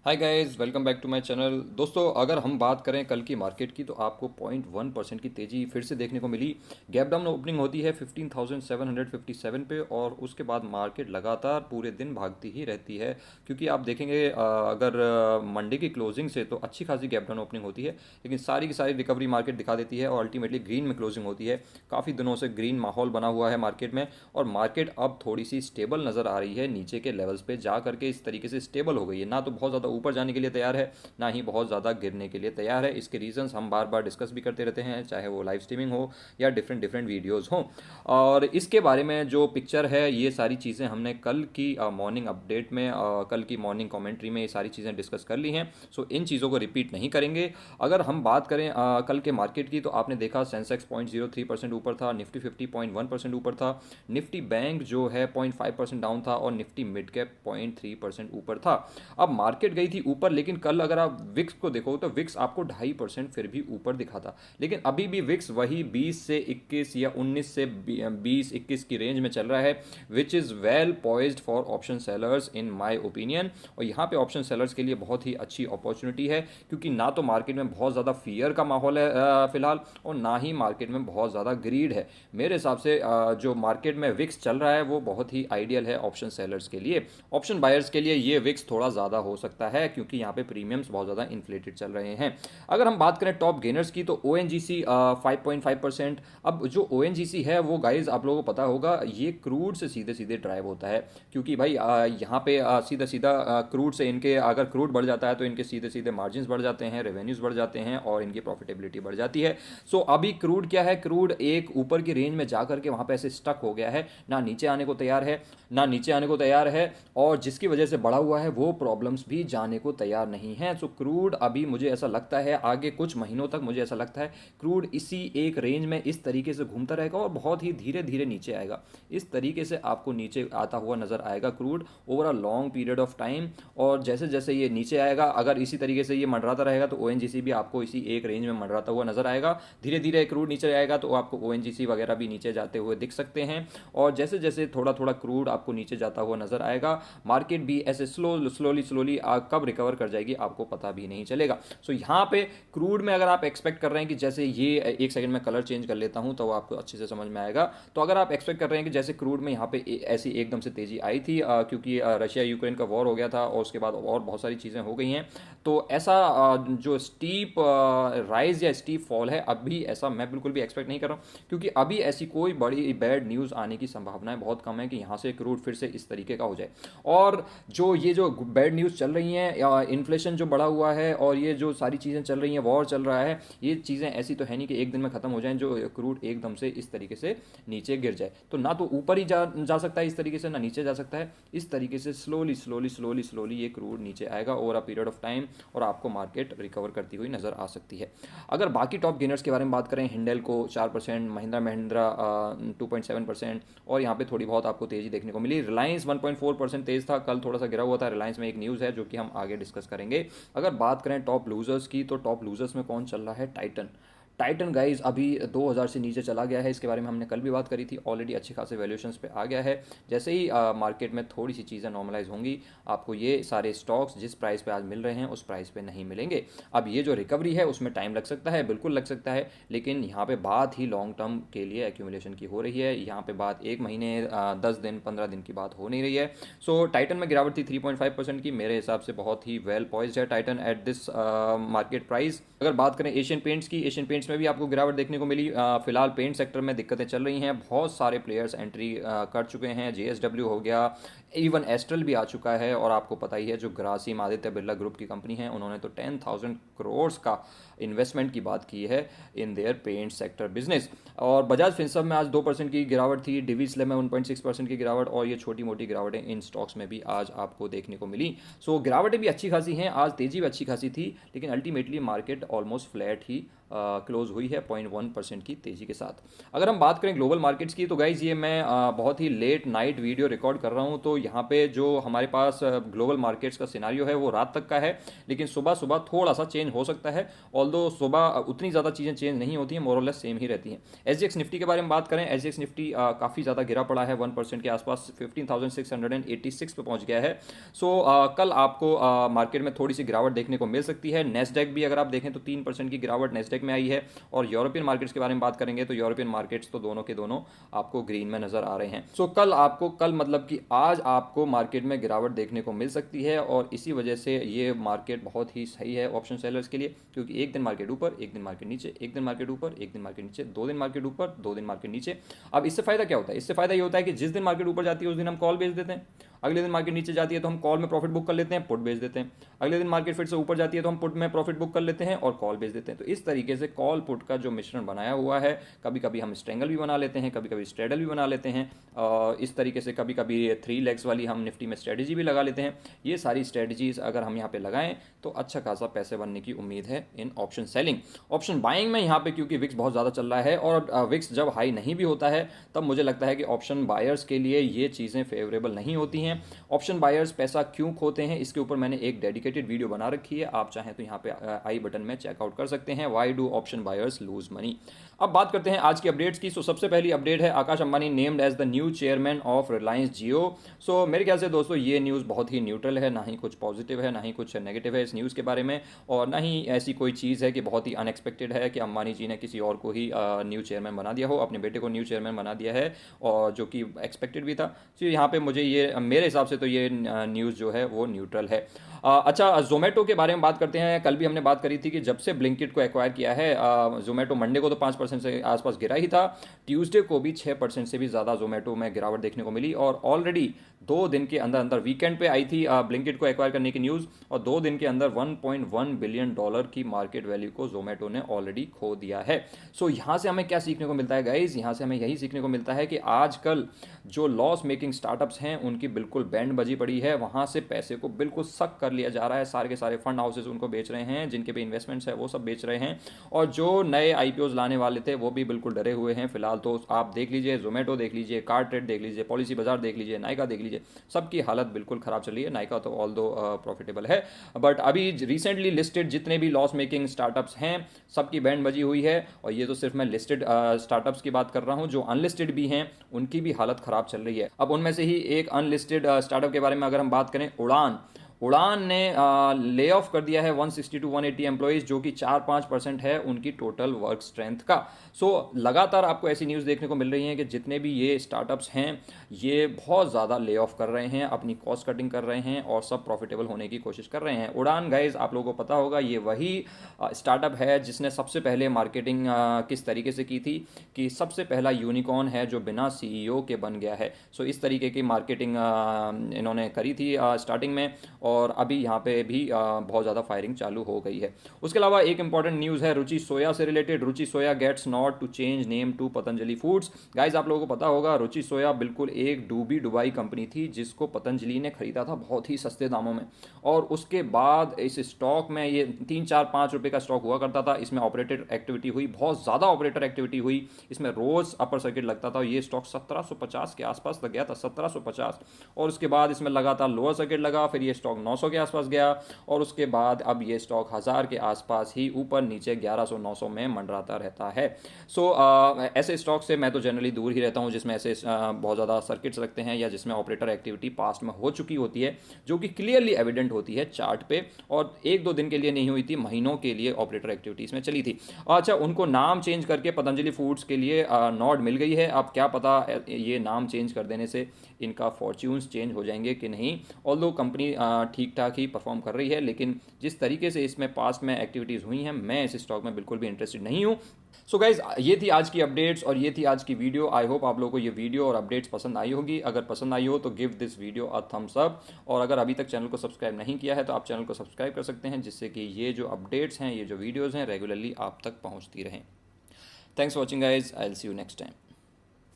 Hi guys, welcome back to my channel. दोस्तों, अगर हम बात करें कल की मार्केट की तो आपको 0.1% की तेज़ी फिर से देखने को मिली। गैप डाउन ओपनिंग होती है 15,757 पे और उसके बाद मार्केट लगातार पूरे दिन भागती ही रहती है। क्योंकि आप देखेंगे अगर मंडे की क्लोजिंग से तो अच्छी खासी गैप डाउन ओपनिंग होती है, लेकिन सारी की सारी रिकवरी मार्केट दिखा देती है और अल्टीमेटली ग्रीन में क्लोजिंग होती है। काफ़ी दिनों से ग्रीन माहौल बना हुआ है मार्केट में और मार्केट अब थोड़ी सी स्टेबल नज़र आ रही है। नीचे के लेवल्स पे जा करके इस तरीके से स्टेबल हो गई है, ना तो बहुत ज़्यादा ऊपर जाने के लिए तैयार है, ना ही बहुत ज़्यादा गिरने के लिए तैयार है। इसके रीजंस हम बार बार डिस्कस भी करते रहते हैं, चाहे वो लाइव स्ट्रीमिंग हो या डिफरेंट डिफरेंट वीडियोज़ हों। और इसके बारे में जो पिक्चर है, ये सारी चीज़ें हमने कल की मॉर्निंग अपडेट में, कल की मॉर्निंग कमेंट्री में ये सारी चीज़ें डिस्कस कर ली हैं। सो इन चीज़ों को रिपीट नहीं करेंगे। अगर हम बात करें कल के मार्केट की, तो आपने देखा सेंसेक्स 0.03% ऊपर था, निफ्टी 50.1% ऊपर था, निफ्टी बैंक जो है 0.5% डाउन था और निफ्टी मिड कैप 0.3% ऊपर था। अब मार्केट गई थी ऊपर, लेकिन कल अगर आप विक्स को देखो तो विक्स आपको 2.5% फिर भी ऊपर दिखा था। लेकिन अभी भी विक्स वही 20 से 21 या 19 से 20-21 की रेंज में चल रहा है, which is well poised for option sellers in my opinion. और यहाँ पे ऑप्शन सेलर्स के लिए बहुत ही अच्छी अपॉर्चुनिटी है, क्योंकि ना तो मार्केट में बहुत ज़्यादा फियर का माहौल है फिलहाल, और ना ही मार्केट में बहुत ज़्यादा ग्रीड है। मेरे हिसाब से जो मार्केट में विक्स चल रहा है वो बहुत ही आइडियल है ऑप्शन सेलर्स के लिए। ऑप्शन बायर्स के लिए ये विक्स थोड़ा ज़्यादा हो सकता है, क्योंकि यहाँ पे प्रीमियम्स बहुत ज़्यादा इन्फ्लेटेड चल रहे हैं। अगर हम बात करें टॉप गेनर्स की, तो ओ एन जी सी 5.5%। अब जो ओ एन जी सी है वो गाइज आप लोगों को पता होगा, ये क्रूड से सीधे सीधे ड्राइव होता है। क्योंकि भाई यहाँ पे सीधा सीधा क्रूड से इनके, अगर क्रूड बढ़ जाता है तो इनके सीधे सीधे मार्जिन बढ़ जाते हैं, रेवेन्यूज बढ़ जाते हैं और इनकी प्रॉफिटेबिलिटी बढ़ जाती है। सो अभी क्रूड क्या है, क्रूड एक ऊपर की रेंज में जा करके वहाँ पे ऐसे स्टक हो गया है, ना नीचे आने को तैयार है, ना नीचे आने को तैयार है, और जिसकी वजह से बढ़ा हुआ है वो प्रॉब्लम्स भी जाने को तैयार नहीं हैं। सो क्रूड अभी मुझे ऐसा लगता है आगे कुछ महीनों तक, मुझे ऐसा लगता है क्रूड इसी एक रेंज में इस तरीके से घूमता रहेगा और बहुत ही धीरे धीरे नीचे आएगा। इस तरीके से आपको नीचे आता हुआ नजर आएगा crude over a long period of time. और जैसे जैसे ये नीचे आएगा, अगर इसी तरीके से ये मंडराता रहेगा तो ओएनजीसी भी आपको इसी एक रेंज में मंडराता हुआ नजर आएगा। धीरे धीरे क्रूड नीचे आएगा तो आपको ओएनजीसी वगैरह भी नीचे जाते हुए दिख सकते हैं। और जैसे जैसे थोड़ा थोड़ा क्रूड आपको नीचे जाता हुआ नजर आएगा, मार्केट भी ऐसे स्लोली स्लोली कब रिकवर कर जाएगी आपको पता भी नहीं चलेगा। सो यहाँ पे क्रूड में अगर आप एक्सपेक्ट कर रहे हैं कि जैसे ये, एक सेकंड में कलर चेंज कर लेता हूँ तो आपको अच्छे से समझ में आएगा। तो अगर आप एक्सपेक्ट कर रहे हैं कि जैसे क्रूड में यहाँ पे ऐसी एकदम से तेजी आई थी, क्योंकि रशिया यूक्रेन का वॉर हो गया था और उसके बाद और बहुत सारी चीज़ें हो गई हैं, तो ऐसा जो स्टीप राइज या स्टीप फॉल है, अभी ऐसा मैं बिल्कुल भी एक्सपेक्ट नहीं कर रहा हूँ। क्योंकि अभी ऐसी कोई बड़ी बैड न्यूज़ आने की संभावनाएं बहुत कम है कि यहाँ से क्रूड फिर से इस तरीके का हो जाए। और जो बैड न्यूज़ चल रही हैं, इन्फ्लेशन जो बढ़ा हुआ है और ये जो सारी चीज़ें चल रही हैं, वॉर चल रहा है, ये चीज़ें ऐसी तो है नहीं कि एक दिन में ख़त्म हो जाएं जो क्रूड एकदम से इस तरीके से नीचे गिर जाए। तो ना तो ऊपर ही जा सकता है इस तरीके से, ना नीचे जा सकता है इस तरीके से। स्लोली स्लोली स्लोली स्लोली ये क्रूड नीचे आएगा over a period of time और आपको मार्केट रिकवर करती हुई नज़र आ सकती है। अगर बाकी टॉप गेनर्स के बारे में बात करें, हिंडल को 4%, महिंद्रा महिंद्रा 2.7%, और यहाँ पे थोड़ी बहुत आपको तेज़ी देखने को मिली। रिलायंस 1.4% तेज़ था, कल थोड़ा सा गिरा हुआ था। रिलायंस में एक न्यूज़ है जो कि हम आगे डिस्कस करेंगे। अगर बात करें टॉप लूजर्स की, तो टॉप लूजर्स में कौन चल रहा है? टाइटन। टाइटन गाइज अभी 2000 से नीचे चला गया है, इसके बारे में हमने कल भी बात करी थी। ऑलरेडी अच्छे खासे वैल्यूएशंस पे आ गया है। जैसे ही मार्केट में थोड़ी सी चीज़ें नॉर्मलाइज होंगी, आपको ये सारे स्टॉक्स जिस प्राइस पे आज मिल रहे हैं उस प्राइस पे नहीं मिलेंगे। अब ये जो रिकवरी है उसमें टाइम लग सकता है, बिल्कुल लग सकता है, लेकिन यहाँ पे बात ही लॉन्ग टर्म के लिए एक्यूमुलेशन की हो रही है। यहाँ पे बात एक महीने 10 दिन 15 दिन की बात हो नहीं रही है। सो टाइटन में गिरावट थी 3.5% की, मेरे हिसाब से बहुत ही वेल पॉइज्ड है Titan at this market price. अगर बात करें एशियन पेंट्स की, एशियन पेंट्स में भी आपको गिरावट देखने को मिली। फिलहाल पेंट सेक्टर में दिक्कतें चल रही हैं, बहुत सारे प्लेयर्स एंट्री कर चुके हैं। जेएसडब्ल्यू हो गया, इवन एस्ट्रल भी आ चुका है, और आपको पता ही है जो ग्रासिम आदित्य बिरला ग्रुप की कंपनी है, उन्होंने तो 10,000 करोड़ का इन्वेस्टमेंट की बात की है in their paint sector business. और बजाज फिनसर्व में आज 2% की गिरावट थी, डिविसले में 1.6% की गिरावट, और ये छोटी मोटी गिरावटें इन स्टॉक्स में भी आज आपको देखने को मिली। सो गिरावटें भी अच्छी खासी हैं, आज तेजी भी अच्छी खासी थी, लेकिन अल्टीमेटली मार्केट ऑलमोस्ट फ्लैट ही क्लोज हुई है 0.1% की तेज़ी के साथ। अगर हम बात करें ग्लोबल मार्केट्स की, तो गाइज ये मैं बहुत ही लेट नाइट वीडियो रिकॉर्ड कर रहा हूँ, तो यहाँ पे जो हमारे पास ग्लोबल मार्केट्स का सिनारियो है वो रात तक का है, लेकिन सुबह सुबह थोड़ा सा चेंज हो सकता है। ऑल्दो सुबह उतनी ज़्यादा चीज़ें चेंज नहीं होती हैं, मोरलेस सेम ही रहती हैं। SGX निफ्टी के बारे में बात करें, SGX निफ्टी काफ़ी ज़्यादा गिरा पड़ा है, 1% के आसपास 15,686 पे पहुंच गया है। सो कल आपको मार्केट में थोड़ी सी गिरावट देखने को मिल सकती है। नेस्डैक भी अगर आप देखें तो 3% की गिरावट नेस्डैक में आई है। और यूरोपियन मार्केट्स के बारे में बात करेंगे तो यूरोपियन मार्केट्स तो दोनों के दोनों आपको ग्रीन में नजर आ रहे हैं। सो कल मतलब कि आज आपको मार्केट में गिरावट देखने को मिल सकती है, और इसी वजह से ये मार्केट बहुत ही सही है ऑप्शन सेलर्स के लिए, क्योंकि एक दिन मार्केट ऊपर, एक दिन मार्केट नीचे, एक दिन मार्केट ऊपर, एक दिन मार्केट नीचे, 2 दिन मार्केट ऊपर, 2 दिन मार्केट नीचे। अब इससे फायदा क्या होता है? इससे फायदा ये होता है कि जिस दिन मार्केट ऊपर जाती है उस दिन हम कॉल बेच देते हैं, अगले दिन मार्केट नीचे जाती है तो हम कॉल में प्रॉफिट बुक कर लेते हैं, पुट बेच देते हैं, अगले दिन मार्केट फिर से ऊपर जाती है तो हम पुट में प्रॉफिट बुक कर लेते हैं और कॉल बेच देते हैं। तो इस तरीके से कॉल पुट का जो मिश्रण बनाया हुआ है, कभी कभी हम स्ट्रेंगल भी बना लेते हैं, कभी कभी स्ट्रेडल भी बना लेते हैं, इस तरीके से कभी कभी 3 लेग्स वाली हम निफ्टी में स्ट्रेटजी भी लगा लेते हैं। ये सारी स्ट्रेटजीज अगर हम यहाँ पे लगाएं तो अच्छा खासा पैसे बनने की उम्मीद है इन ऑप्शन सेलिंग। ऑप्शन बाइंग में यहाँ पे क्योंकि विक्स बहुत ज़्यादा चल रहा है और विक्स जब हाई नहीं भी होता है तब मुझे लगता है कि ऑप्शन बायर्स के लिए ये चीज़ें फेवरेबल नहीं होती हैं। ऑप्शन बायर्स पैसा क्यों खोते हैं, इसके ऊपर मैंने एक डेडिकेटेड वीडियो बना रखी है, आप चाहें तो यहाँ पे आई बटन में चेकआउट कर सकते हैं, why do option buyers lose money. अब बात करते हैं आज की अपडेट्स की। सो सबसे पहली अपडेट है, Akash Ambani named as the new chairman of Reliance Jio. So मेरे ख्याल से दोस्तों ये न्यूज़ बहुत ही न्यूट्रल है, ना ही कुछ पॉजिटिव है ना ही कुछ नेगेटिव है इस न्यूज़ के बारे में, और ना ही ऐसी कोई चीज़ है कि बहुत ही अनएक्सपेक्टेड है कि अंबानी जी ने किसी और को ही न्यू चेयरमैन बना दिया हो, अपने बेटे को न्यू चेयरमैन बना दिया है, और जो कि एक्सपेक्टेड भी था। तो यहाँ पे मुझे ये मेरे हिसाब से तो ये न्यूज़ जो है वो न्यूट्रल है। अच्छा, जोमेटो के बारे में बात करते हैं। कल भी हमने बात करी थी कि जब से ब्लिंकिट को एक्वायर किया है, जोमेटो मंडे को तो 5% से आसपास गिरा ही था, ट्यूसडे को भी 6% से भी ज़्यादा जोमेटो में गिरावट देखने को मिली, और ऑलरेडी 2 दिन के अंदर अंदर वीकेंड पे आई थी ब्लिंकिट को एक्वायर करने की न्यूज़, और 2 दिन के अंदर $1.1 बिलियन की मार्केट वैल्यू को जोमेटो ने ऑलरेडी खो दिया है। सो यहाँ से हमें क्या सीखने को मिलता है गाइज? यहाँ से हमें यही सीखने को मिलता है कि आजकल जो लॉस मेकिंग स्टार्टअप्स हैं उनकी बिल्कुल बैंड बजी पड़ी है, वहाँ से पैसे को बिल्कुल सक कर लिया जा रहा है, सारे के सारे फंड हाउसेज उनको बेच रहे हैं, जिनके भी इन्वेस्टमेंट्स है वो सब बेच रहे हैं, और जो नए IPOs लाने वाले थे वो भी बिल्कुल डरे हुए हैं। फिलहाल तो आप देख लीजिए, जोमेटो देख लीजिए, कार्ड ट्रेड देख लीजिए, पॉलिसी बाजार देख लीजिए, नायका देख लीजिए, सबकी हालत बिल्कुल ख़राब चल रही है। नायका तो ऑल दो प्रॉफिटेबल है, बट अभी रिसेंटली लिस्टेड जितने भी लॉस मेकिंग स्टार्टअप्स हैं सबकी बैंड बजी हुई है, और ये तो सिर्फ मैं लिस्टेड स्टार्टअप्स की बात कर रहा हूँ, जो अनलिस्टेड भी हैं उनकी भी हालत ख़राब चल रही है। अब उनमें से ही एक अनलिस्टेड स्टार्टअप के बारे में अगर हम बात करें, उड़ान ने ले ऑफ कर दिया है 160 to 180 एम्प्लॉयज़, जो कि 4-5% है उनकी टोटल वर्क स्ट्रेंथ का। सो लगातार आपको ऐसी न्यूज़ देखने को मिल रही हैं कि जितने भी ये स्टार्टअप्स हैं ये बहुत ज़्यादा ले ऑफ कर रहे हैं, अपनी कॉस्ट कटिंग कर रहे हैं, और सब प्रॉफिटेबल होने की कोशिश कर रहे हैं। उड़ान गाइज आप लोगों को पता होगा ये वही स्टार्टअप है जिसने सबसे पहले मार्केटिंग किस तरीके से की थी, कि सबसे पहला यूनिकॉर्न है जो बिना CEO के बन गया है। सो इस तरीके की मार्केटिंग इन्होंने करी थी स्टार्टिंग में, और अभी यहाँ पे भी बहुत ज़्यादा फायरिंग चालू हो गई है। उसके अलावा एक इंपॉर्टेंट न्यूज़ है रुचि सोया से related. Ruchi Soya gets not to change name to Patanjali foods. Guys आप लोगों को पता होगा रुचि सोया बिल्कुल एक डूबी डुबाई कंपनी थी जिसको पतंजलि ने खरीदा था बहुत ही सस्ते दामों में, और उसके बाद इस स्टॉक में ये 3-4-5 रुपये का स्टॉक हुआ करता था। इसमें ऑपरेटर एक्टिविटी हुई, बहुत ज़्यादा ऑपरेटर एक्टिविटी हुई, इसमें रोज़ अपर सर्किट लगता था। ये स्टॉक 1750 के आसपास तक गया था, 1750, और उसके बाद इसमें लगातार लोअर सर्किट लगा, फिर ये स्टॉक 900 के आसपास गया, और उसके बाद अब ये स्टॉक 1000 के आसपास ही ऊपर नीचे 1100-900 में मंडराता रहता है। सो ऐसे स्टॉक से मैं तो जनरली दूर ही रहता हूँ जिसमें ऐसे बहुत ज़्यादा सर्किट्स रखते हैं, या जिसमें ऑपरेटर एक्टिविटी पास्ट में हो चुकी होती है, जो कि क्लियरली एविडेंट होती है चार्ट पे, और 1-2 दिन के लिए नहीं हुई थी, महीनों के लिए ऑपरेटर एक्टिविटीज़ में चली थी। अच्छा, उनको नाम चेंज करके पतंजलि फूड्स के लिए नॉड मिल गई है। अब क्या पता ये नाम चेंज कर देने से इनका फॉर्च्यून्स चेंज हो जाएंगे कि नहीं। ऑल्दो कंपनी ठीक ठाक ही परफॉर्म कर रही है, लेकिन जिस तरीके से इसमें पास्ट में एक्टिविटीज़ हुई हैं, मैं इस स्टॉक में बिल्कुल भी इंटरेस्टेड नहीं हूँ। सो गाइज, ये थी आज की अपडेट्स और ये थी आज की वीडियो। आई होप आप लोगों को ये वीडियो और अपडेट्स पसंद आई होगी। अगर पसंद आई हो तो give this video a thumbs up, और अगर अभी तक चैनल को सब्सक्राइब नहीं किया है तो आप चैनल को सब्सक्राइब कर सकते हैं, जिससे कि ये जो अपडेट्स हैं, ये जो वीडियोज़ हैं, रेगुलरली आप तक पहुँचती रहें। Thanks for watching guys, I will see you next time.